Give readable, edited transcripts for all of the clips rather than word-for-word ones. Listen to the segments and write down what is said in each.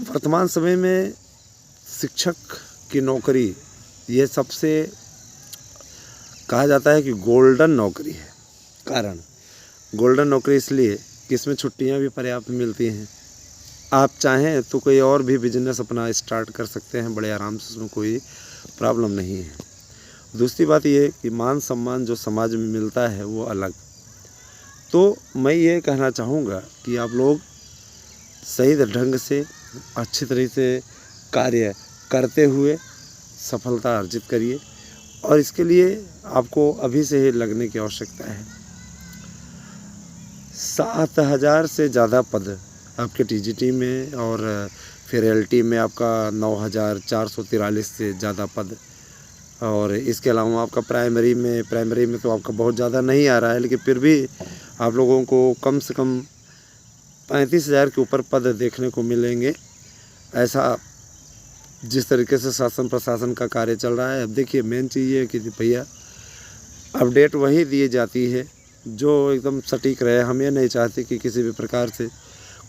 वर्तमान समय में शिक्षक की नौकरी ये सबसे कहा जाता है कि गोल्डन नौकरी है। कारण गोल्डन नौकरी इसलिए कि इसमें छुट्टियां भी पर्याप्त मिलती हैं। आप चाहें तो कोई और भी बिजनेस अपना स्टार्ट कर सकते हैं बड़े आराम से, उसमें कोई प्रॉब्लम नहीं है। दूसरी बात ये कि मान सम्मान जो समाज में मिलता है वो अलग। तो मैं ये कहना चाहूँगा कि आप लोग सही ढंग से अच्छी तरह से कार्य करते हुए सफलता अर्जित करिए, और इसके लिए आपको अभी से ही लगने की आवश्यकता है। 7,000 से ज़्यादा पद आपके टीजीटी में, और फिर एलटी में आपका 9,443 से ज़्यादा पद, और इसके अलावा आपका प्राइमरी में तो आपका बहुत ज़्यादा नहीं आ रहा है, लेकिन फिर भी आप लोगों को कम से कम 35,000 के ऊपर पद देखने को मिलेंगे। ऐसा जिस तरीके से शासन प्रशासन का कार्य चल रहा है। अब देखिए, मेन चीज़ ये है कि भैया अपडेट वही दी जाती है जो एकदम सटीक रहे। हम ये नहीं चाहते कि किसी भी प्रकार से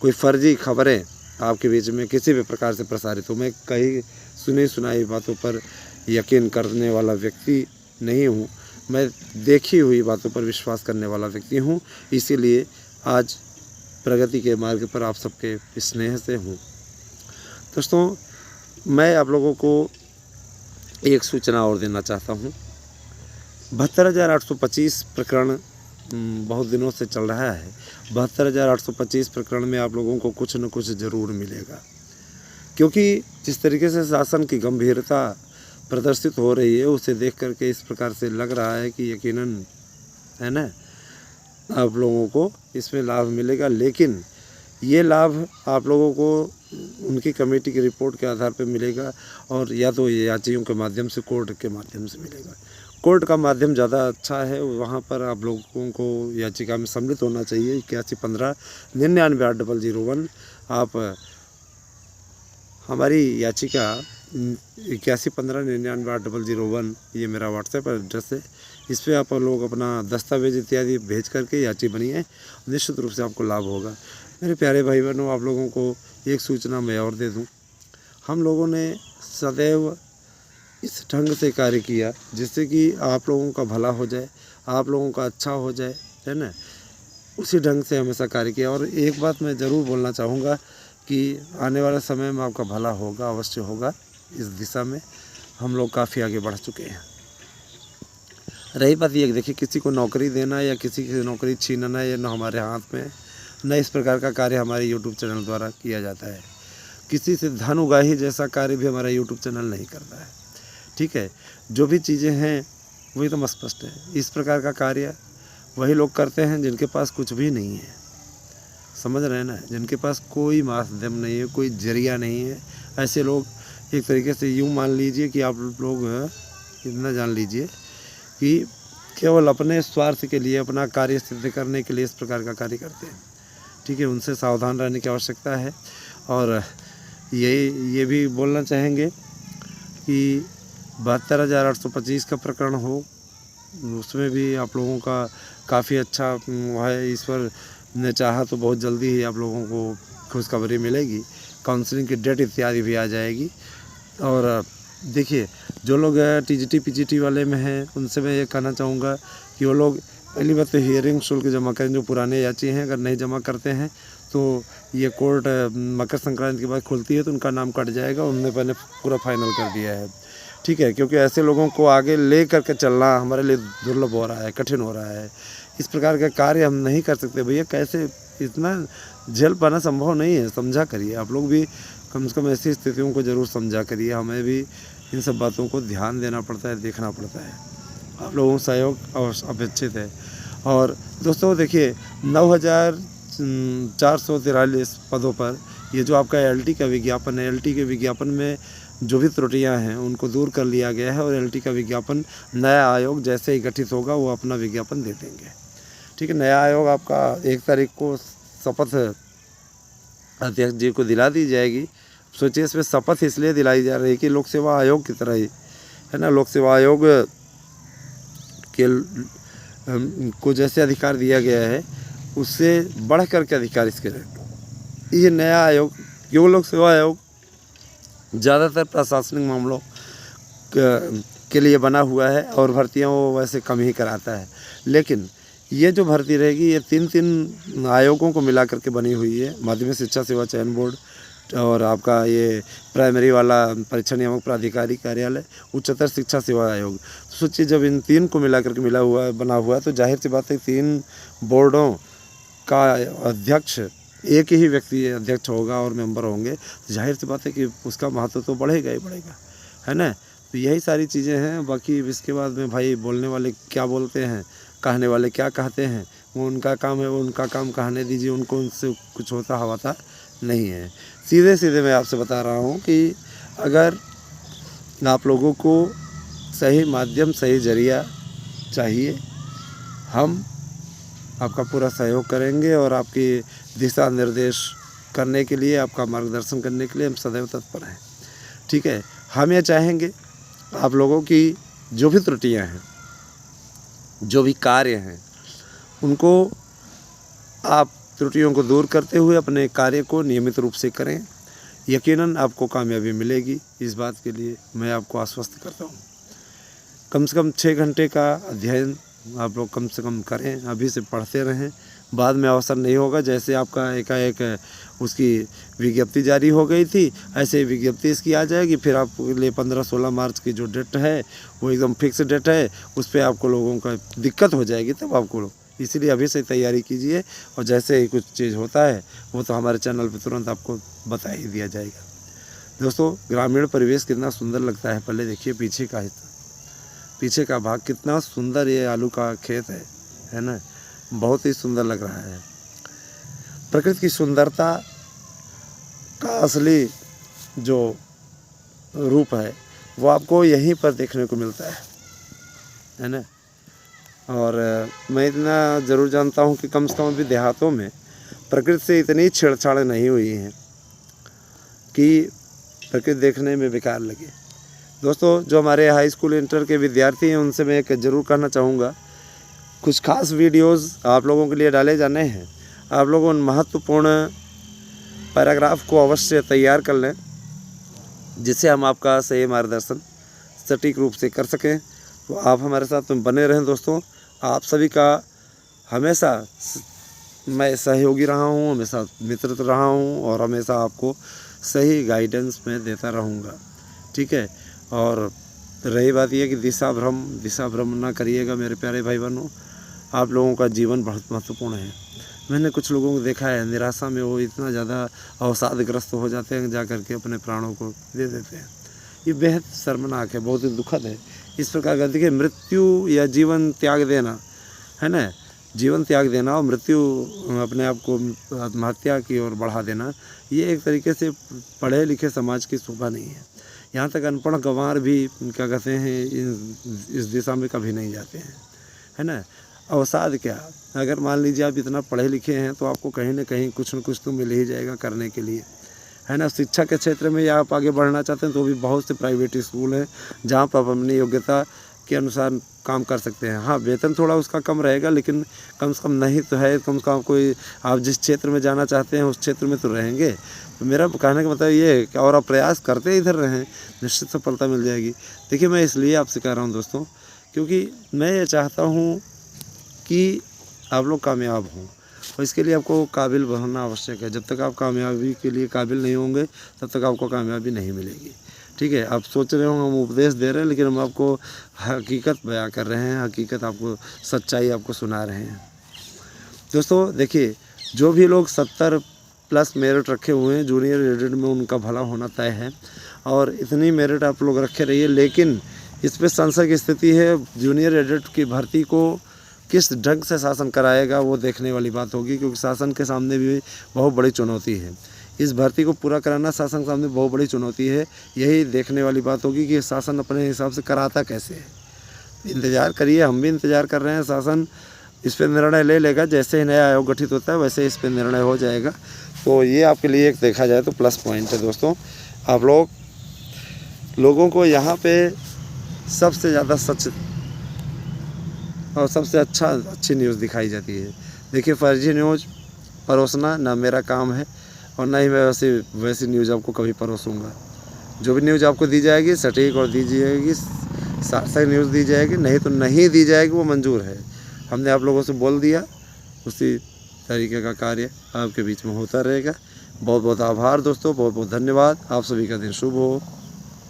कोई फर्जी खबरें आपके बीच में किसी भी प्रकार से प्रसारित हो। मैं कहीं सुनी सुनाई बातों पर यकीन करने वाला व्यक्ति नहीं हूँ, मैं देखी हुई बातों पर विश्वास करने वाला व्यक्ति हूँ। इसीलिए आज प्रगति के मार्ग पर आप सबके स्नेह से हूँ। दोस्तों, मैं आप लोगों को एक सूचना और देना चाहता हूँ। 72,825 प्रकरण बहुत दिनों से चल रहा है। 72,825 प्रकरण में आप लोगों को कुछ न कुछ ज़रूर मिलेगा, क्योंकि जिस तरीके से शासन की गंभीरता प्रदर्शित हो रही है उसे देख करके इस प्रकार से लग रहा है कि यकीनन, है ना, आप लोगों को इसमें लाभ मिलेगा। लेकिन ये लाभ आप लोगों को उनकी कमेटी की रिपोर्ट के आधार पर मिलेगा, और या तो याचियों के माध्यम से, कोर्ट के माध्यम से मिलेगा। कोर्ट का माध्यम ज़्यादा अच्छा है, वहाँ पर आप लोगों को याचिका में सम्मिलित होना चाहिए। 8115-99-80001 आप हमारी याचिका 8115-99-80001 ये मेरा व्हाट्सएप एड्रेस है। इस पर आप लोग अपना दस्तावेज इत्यादि भेज करके याची बनिए, निश्चित रूप से आपको लाभ होगा। मेरे प्यारे भाई बहनों, आप लोगों को एक सूचना मैं और दे दूं। हम लोगों ने सदैव इस ढंग से कार्य किया जिससे कि आप लोगों का भला हो जाए, आप लोगों का अच्छा हो जाए, है ना। उसी ढंग से हमेशा कार्य किया। और एक बात मैं ज़रूर बोलना चाहूँगा कि आने वाले समय में आपका भला होगा, अवश्य होगा। इस दिशा में हम लोग काफ़ी आगे बढ़ चुके हैं। रही बात ये, देखिए, किसी को नौकरी देना या किसी की नौकरी छीनना ये न हमारे हाथ में, न इस प्रकार का कार्य हमारे यूट्यूब चैनल द्वारा किया जाता है। किसी से धन उगाही जैसा कार्य भी हमारा यूट्यूब चैनल नहीं करता है, ठीक है। जो भी चीज़ें हैं वो एकदम स्पष्ट है। इस प्रकार का कार्य वही लोग करते हैं जिनके पास कुछ भी नहीं है, समझ रहे हैं ना, जिनके पास कोई माध्यम नहीं है, कोई जरिया नहीं है। ऐसे लोग एक तरीके से यूँ मान लीजिए कि आप लोग इतना जान लीजिए कि केवल अपने स्वार्थ के लिए, अपना कार्य सिद्ध करने के लिए इस प्रकार का कार्य करते हैं, ठीक है। उनसे सावधान रहने की आवश्यकता है। और ये भी बोलना चाहेंगे कि 72,825 का प्रकरण हो, उसमें भी आप लोगों का काफ़ी अच्छा है। ईश्वर ने चाहा तो बहुत जल्दी ही आप लोगों को खुशखबरी मिलेगी, काउंसलिंग की डेट इत्यादि भी आ जाएगी। और देखिए, जो लोग टीजीटी पीजीटी वाले में हैं उनसे मैं ये कहना चाहूँगा कि वो लोग पहली बात तो हियरिंग शुल्क जमा करें। जो पुराने याची हैं, अगर नहीं जमा करते हैं तो ये कोर्ट मकर संक्रांति के बाद खुलती है तो उनका नाम कट जाएगा। उन्होंने पहले पूरा फाइनल कर दिया है, ठीक है। क्योंकि ऐसे लोगों को आगे ले करके चलना हमारे लिए दुर्लभ हो रहा है, कठिन हो रहा है। इस प्रकार का कार्य हम नहीं कर सकते भैया। कैसे इतना झेल पाना संभव नहीं है, समझा करिए। आप लोग भी कम से कम ऐसी स्थितियों को ज़रूर समझा करिए। हमें भी इन सब बातों को ध्यान देना पड़ता है, देखना पड़ता है। आप लोगों का सहयोग अपेक्षित है। और दोस्तों देखिए, 9,443 पदों पर ये जो आपका एलटी का विज्ञापन है, एलटी के विज्ञापन में जो भी त्रुटियां हैं उनको दूर कर लिया गया है। और एलटी का विज्ञापन नया आयोग जैसे ही गठित होगा वो अपना विज्ञापन दे देंगे, ठीक है। नया आयोग आपका 1 तारीख को शपथ अध्यक्ष जी को दिला दी जाएगी। सोचिए, इसमें शपथ इसलिए दिलाई जा रही है कि लोक सेवा आयोग की तरह ही, है ना, लोक सेवा आयोग के को जैसे अधिकार दिया गया है उससे बढ़ कर के अधिकार इसके रहेगा। ये नया आयोग युवा लोक सेवा आयोग ज़्यादातर प्रशासनिक मामलों के लिए बना हुआ है और भर्तियाँ वो वैसे कम ही कराता है। लेकिन ये जो भर्ती रहेगी ये 3 आयोगों को मिला करके बनी हुई है, माध्यमिक शिक्षा सेवा चयन बोर्ड और आपका ये प्राइमरी वाला परीक्षा नियामक प्राधिकारी कार्यालय, उच्चतर शिक्षा सेवा आयोग। तो सोचिए जब इन 3 को मिला करके बना हुआ है तो जाहिर सी बात है 3 बोर्डों का अध्यक्ष एक ही व्यक्ति अध्यक्ष होगा और मेंबर होंगे, तो जाहिर सी बात है कि उसका महत्व तो बढ़ेगा ही बढ़ेगा, है ना। तो यही सारी चीज़ें हैं। बाकी इसके बाद में भाई बोलने वाले क्या बोलते हैं, कहने वाले क्या कहते हैं, वो उनका काम है, वो उनका काम कहने दीजिए, उनको उनसे कुछ होता हवाता नहीं है। सीधे सीधे मैं आपसे बता रहा हूँ कि अगर आप लोगों को सही माध्यम सही जरिया चाहिए, हम आपका पूरा सहयोग करेंगे और आपकी दिशा निर्देश करने के लिए, आपका मार्गदर्शन करने के लिए हम सदैव तत्पर हैं। ठीक है, हम ये चाहेंगे आप लोगों की जो भी त्रुटियां हैं, जो भी कार्य हैं, उनको आप त्रुटियों को दूर करते हुए अपने कार्य को नियमित रूप से करें। यकीनन आपको कामयाबी मिलेगी, इस बात के लिए मैं आपको आश्वस्त करता हूँ। कम से कम 6 घंटे का अध्ययन आप लोग कम से कम करें, अभी से पढ़ते रहें, बाद में अवसर नहीं होगा। जैसे आपका एकाएक उसकी विज्ञप्ति जारी हो गई थी, ऐसे ही विज्ञप्ति इसकी आ जाएगी, फिर आपके लिए 15-16 मार्च की जो डेट है वो एकदम फिक्स डेट है, उस पर आपको लोगों का दिक्कत हो जाएगी तब आपको। इसीलिए अभी से तैयारी कीजिए और जैसे ही कुछ चीज़ होता है वो तो हमारे चैनल पर तुरंत आपको बता ही दिया जाएगा। दोस्तों, ग्रामीण परिवेश कितना सुंदर लगता है, पहले देखिए पीछे का हिस्सा, पीछे का भाग कितना सुंदर, ये आलू का खेत है ना, बहुत ही सुंदर लग रहा है। प्रकृति की सुंदरता का असली जो रूप है वो आपको यहीं पर देखने को मिलता है ना। और मैं इतना ज़रूर जानता हूँ कि कम से कम अभी देहातों में प्रकृति से इतनी छेड़छाड़ नहीं हुई है कि प्रकृति देखने में बेकार लगे। दोस्तों, जो हमारे हाई स्कूल इंटर के विद्यार्थी हैं उनसे मैं एक ज़रूर कहना चाहूँगा, कुछ खास वीडियोस आप लोगों के लिए डाले जाने हैं। आप लोग उन महत्वपूर्ण पैराग्राफ को अवश्य तैयार कर लें, जिससे हम आपका सही मार्गदर्शन सटीक रूप से कर सकें। तो आप हमारे साथ बने रहें। दोस्तों, आप सभी का हमेशा मैं सहयोगी रहा हूँ, हमेशा मित्र रहा हूँ और हमेशा आपको सही गाइडेंस मैं देता रहूँगा। ठीक है, और रही बात यह कि दिशा भ्रम ना करिएगा मेरे प्यारे भाई बहनों। आप लोगों का जीवन बहुत महत्वपूर्ण है। मैंने कुछ लोगों को देखा है, निराशा में वो इतना ज़्यादा अवसादग्रस्त हो जाते हैं, जा कर के अपने प्राणों को दे देते हैं। ये बेहद शर्मनाक है, बहुत ही दुखद है। इस प्रकार का देखिए, मृत्यु या जीवन त्याग देना, है ना, जीवन त्याग देना और मृत्यु अपने आप को आत्महत्या की ओर बढ़ा देना, ये एक तरीके से पढ़े लिखे समाज की शोभा नहीं है। यहाँ तक अनपढ़ गंवार भी क्या कहते हैं इस दिशा में कभी नहीं जाते हैं, है ना। अवसाद क्या, अगर मान लीजिए आप इतना पढ़े लिखे हैं तो आपको कहीं ना कहीं कुछ न कुछ तो मिल ही जाएगा करने के लिए, है ना। शिक्षा के क्षेत्र में या आप आगे बढ़ना चाहते हैं तो भी बहुत से प्राइवेट स्कूल हैं जहाँ पर आप अपनी योग्यता के अनुसार काम कर सकते हैं। हाँ, वेतन थोड़ा उसका कम रहेगा, लेकिन कम से कम नहीं तो है, कम से कम कोई आप जिस क्षेत्र में जाना चाहते हैं उस क्षेत्र में तो रहेंगे। तो मेरा कहने का मतलब ये है कि और आप प्रयास करते इधर रहें, निश्चित सफलता मिल जाएगी। देखिए, मैं इसलिए आपसे कह रहा हूँ दोस्तों, क्योंकि मैं ये चाहता हूँ कि आप लोग कामयाब हों और इसके लिए आपको काबिल बनना आवश्यक है। जब तक आप कामयाबी के लिए काबिल नहीं होंगे तब तक आपको कामयाबी नहीं मिलेगी। ठीक है, आप सोच रहे हो हम उपदेश दे रहे हैं, लेकिन हम आपको हकीकत बयां कर रहे हैं, हकीकत आपको सच्चाई आपको सुना रहे हैं। दोस्तों देखिए, जो भी लोग 70+ मेरिट रखे हुए हैं जूनियर एडेड में, उनका भला होना तय है और इतनी मेरिट आप लोग रखे रहिए। लेकिन इस पर संशय की स्थिति है, जूनियर एडेड की भर्ती को किस ढंग से शासन कराएगा वो देखने वाली बात होगी, क्योंकि शासन के सामने भी बहुत बड़ी चुनौती है। इस भर्ती को पूरा कराना शासन के सामने बहुत बड़ी चुनौती है। यही देखने वाली बात होगी कि शासन अपने हिसाब से कराता कैसे है। इंतज़ार करिए, हम भी इंतज़ार कर रहे हैं। शासन इस पर निर्णय ले लेगा, जैसे ही नया आयोग गठित होता है वैसे इस पर निर्णय हो जाएगा। तो ये आपके लिए एक देखा जाए तो प्लस पॉइंट है दोस्तों। आप लोगों को यहाँ पे सबसे ज़्यादा सच और सबसे अच्छी न्यूज़ दिखाई जाती है। देखिए, फर्जी न्यूज़ परोसना ना मेरा काम है और ना ही मैं वैसी न्यूज़ आपको कभी परोसूँगा। जो भी न्यूज़ आपको दी जाएगी सटीक और दी जाएगी, सही न्यूज़ दी जाएगी, नहीं तो नहीं दी जाएगी, वो मंजूर है। हमने आप लोगों से बोल दिया, उसी तरीके का कार्य आपके बीच में होता रहेगा। बहुत बहुत आभार दोस्तों, बहुत बहुत धन्यवाद। आप सभी का दिन शुभ हो।